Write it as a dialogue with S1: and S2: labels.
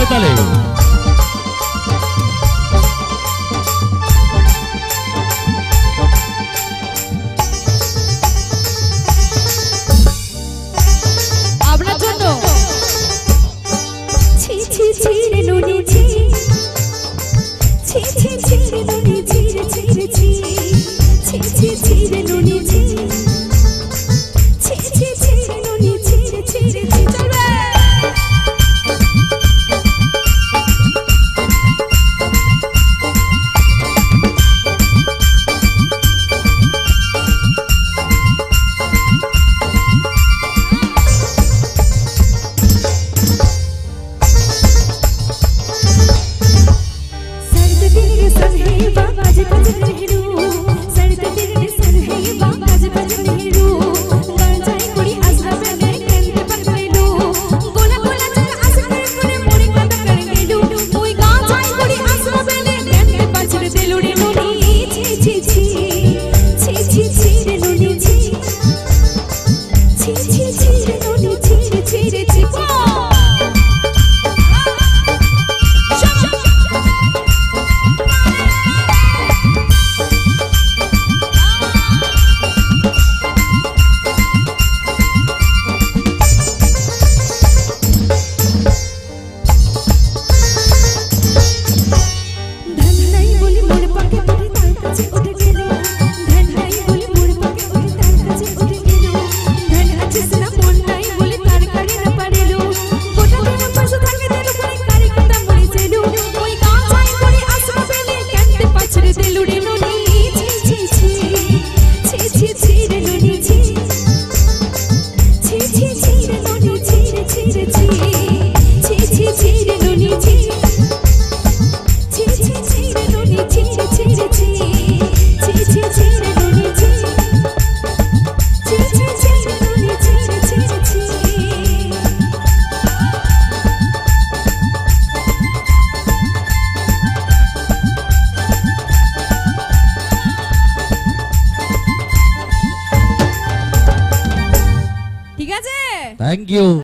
S1: করতালে
S2: আপনার জন্য ছি ছি ছি রে নুনি ছি ছি ছি ছি রে নুনি ছি রে ছি রে ছি ছি ছি ছি রে নুনি ছি ছি ছি ছি রে নুনি ছি রে ছি রে ছি চলবে
S1: Thank you.